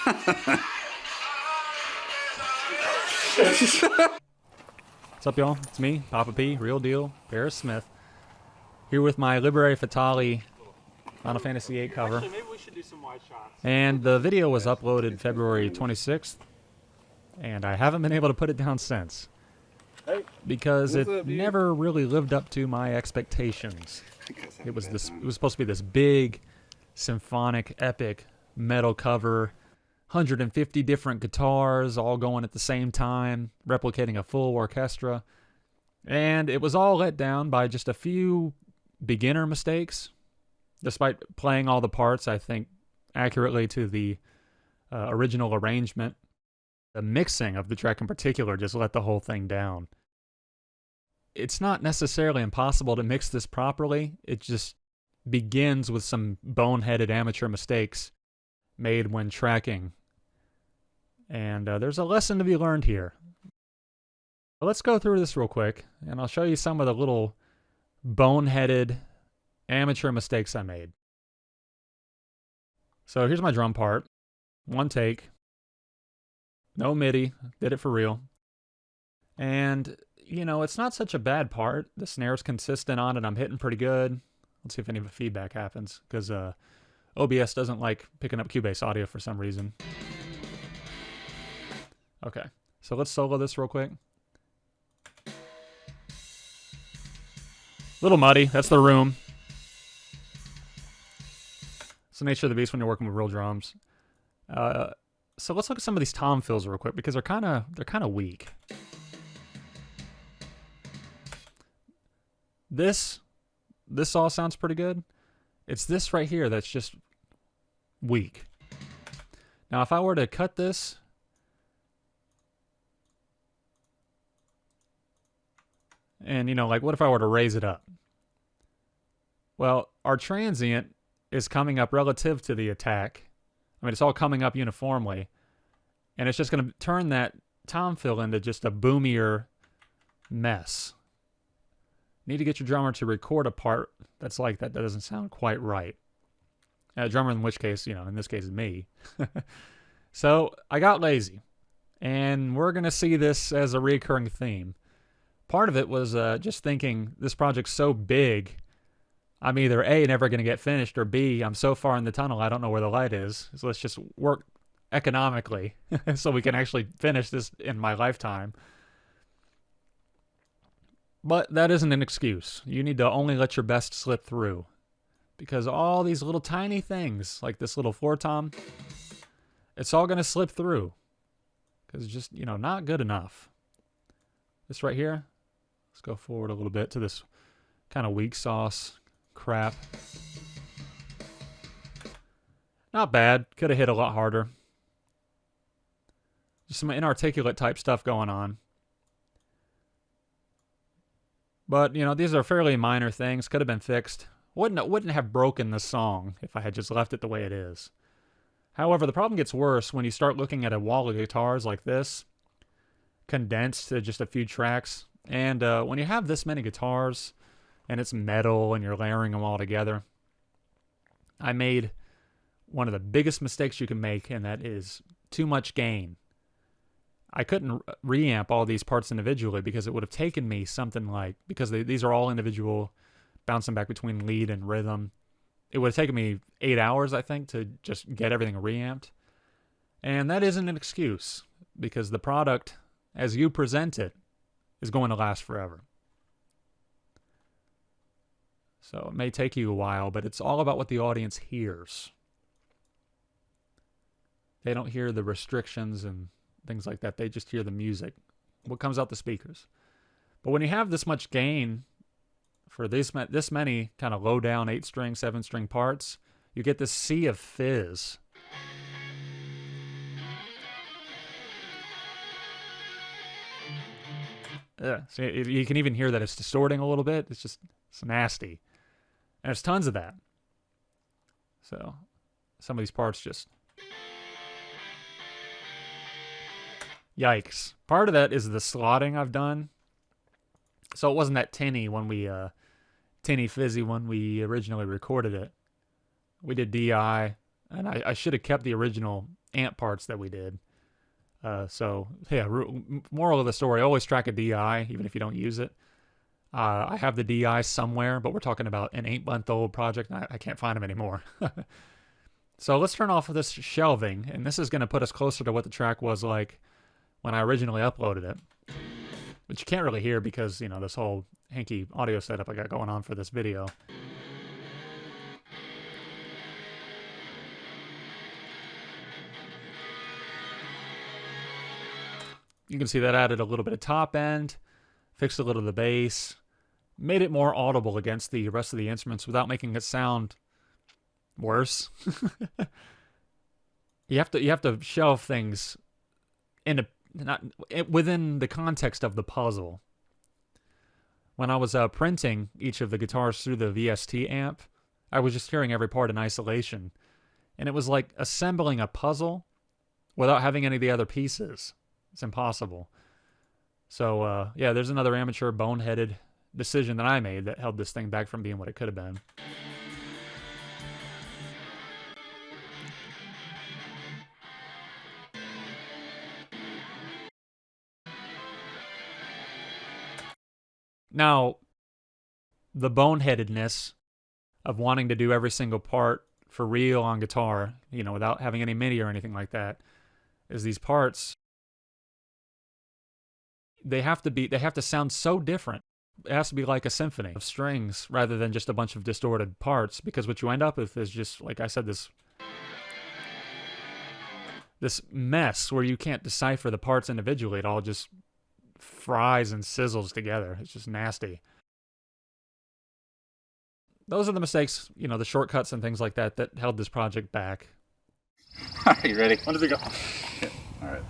What's up, y'all? It's me, Papa P, real deal, Paris Smith, here with my Liberi Fatali Final Fantasy VIII cover. Actually, maybe we should do some wide shots. And the video was uploaded February 26th, and I haven't been able to put it down since. Because it never really lived up to my expectations. It was supposed to be this big, symphonic, epic metal cover, 150 different guitars all going at the same time, replicating a full orchestra. And it was all let down by just a few beginner mistakes. Despite playing all the parts, I think, accurately to the original arrangement, the mixing of the track in particular just let the whole thing down. It's not necessarily impossible to mix this properly. It just begins with some boneheaded amateur mistakes made when tracking. And there's a lesson to be learned here. But let's go through this real quick, and I'll show you some of the little boneheaded amateur mistakes I made. So here's my drum part. One take. No MIDI. Did it for real. And, you know, it's not such a bad part. The snare's consistent on it. I'm hitting pretty good. Let's see if any of the feedback happens, because OBS doesn't like picking up Cubase audio for some reason. Okay, so let's solo this real quick. Little muddy, that's the room. It's the nature of the beast when you're working with real drums. So let's look at some of these tom fills real quick, because they're kind of weak. This all sounds pretty good. It's this right here that's just weak. Now, if I were to cut this and, you know, like, what if I were to raise it up? Well, our transient is coming up relative to the attack. I mean, it's all coming up uniformly. And it's just going to turn that tom fill into just a boomier mess. Need to get your drummer to record a part that's like that doesn't sound quite right. A drummer, in which case, you know, in this case, is me. So I got lazy. And we're going to see this as a recurring theme. Part of it was just thinking this project's so big, I'm either A, never going to get finished, or B, I'm so far in the tunnel, I don't know where the light is. So let's just work economically so we can actually finish this in my lifetime. But that isn't an excuse. You need to only let your best slip through. Because all these little tiny things, like this little floor tom, it's all going to slip through. Because it's just, you know, not good enough. This right here, let's go forward a little bit to this kind of weak sauce crap. Not bad. Could have hit a lot harder. Just some inarticulate type stuff going on. But, you know, these are fairly minor things. Could have been fixed. Wouldn't have broken the song if I had just left it the way it is. However, the problem gets worse when you start looking at a wall of guitars like this, condensed to just a few tracks. And when you have this many guitars, and it's metal, and you're layering them all together, I made one of the biggest mistakes you can make, and that is too much gain. I couldn't reamp all these parts individually because it would have taken me something like, because these are all individual, bouncing back between lead and rhythm. It would have taken me 8 hours, I think, to just get everything reamped. And that isn't an excuse, because the product, as you present it, is going to last forever. So it may take you a while, but it's all about what the audience hears. They don't hear the restrictions and things like that. They just hear the music, what comes out the speakers. But when you have this much gain for this many kind of low down 8-string, 7-string parts, you get this sea of fizz. Yeah, so you can even hear that it's distorting a little bit. It's nasty. And there's tons of that. So some of these parts just... Yikes. Part of that is the slotting I've done. So it wasn't that tinny fizzy when we originally recorded it. We did DI, and I should have kept the original amp parts that we did. So yeah, moral of the story, always track a DI, even if you don't use it. I have the DI somewhere, but we're talking about an 8-month-old project, and I can't find them anymore. So let's turn off this shelving, and this is going to put us closer to what the track was like when I originally uploaded it. Which you can't really hear because, you know, this whole hanky audio setup I got going on for this video. You can see that added a little bit of top end, fixed a little of the bass, made it more audible against the rest of the instruments without making it sound worse. You have to shelve things within the context of the puzzle. When I was printing each of the guitars through the VST amp, I was just hearing every part in isolation, and it was like assembling a puzzle without having any of the other pieces. It's impossible. So, yeah, there's another amateur boneheaded decision that I made that held this thing back from being what it could have been. Now, the boneheadedness of wanting to do every single part for real on guitar, you know, without having any MIDI or anything like that, is these parts, they have to sound so different. It has to be like a symphony of strings rather than just a bunch of distorted parts, because what you end up with is just, like I said, this mess where you can't decipher the parts individually. It all just fries and sizzles together. It's just nasty. Those are the mistakes, you know, the shortcuts and things like that that held this project back. All right, you ready? When does it go? All right.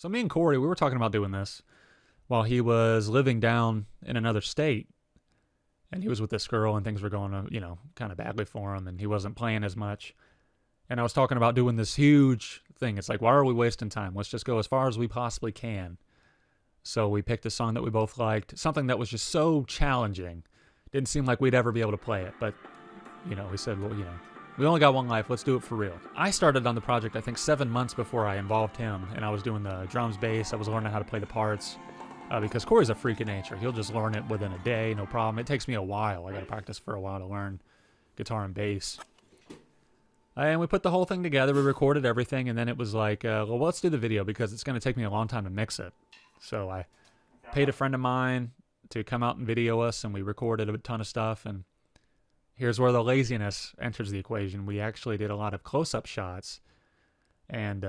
So me and Corey, we were talking about doing this while he was living down in another state. And he was with this girl and things were going, kind of badly for him. And he wasn't playing as much. And I was talking about doing this huge thing. It's like, why are we wasting time? Let's just go as far as we possibly can. So we picked a song that we both liked. Something that was just so challenging. Didn't seem like we'd ever be able to play it. But, we said, well, we only got one life. Let's do it for real. I started on the project, I think, 7 months before I involved him. And I was doing the drums, bass. I was learning how to play the parts. Because Corey's a freak of nature. He'll just learn it within a day, no problem. It takes me a while. I got to practice for a while to learn guitar and bass. And we put the whole thing together. We recorded everything. And then it was like, well, let's do the video because it's going to take me a long time to mix it. So I paid a friend of mine to come out and video us. And we recorded a ton of stuff. And here's where the laziness enters the equation. We actually did a lot of close-up shots. And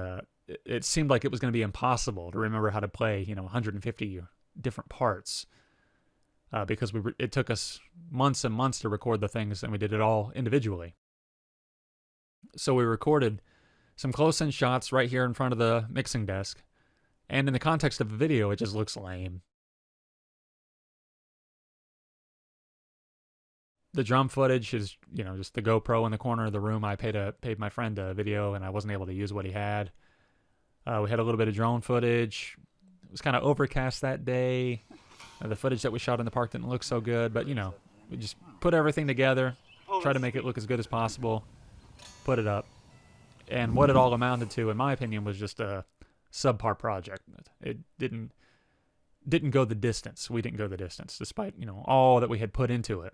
it seemed like it was going to be impossible to remember how to play, 150 different parts. Because it took us months and months to record the things, and we did it all individually. So we recorded some close-in shots right here in front of the mixing desk. And in the context of the video, it just looks lame. The drum footage is, just the GoPro in the corner of the room. I paid my friend a video, and I wasn't able to use what he had. We had a little bit of drone footage. It was kind of overcast that day. The footage that we shot in the park didn't look so good, but, we just put everything together, try to make it look as good as possible, put it up. And what it all amounted to, in my opinion, was just a subpar project. It didn't go the distance. We didn't go the distance, despite, all that we had put into it.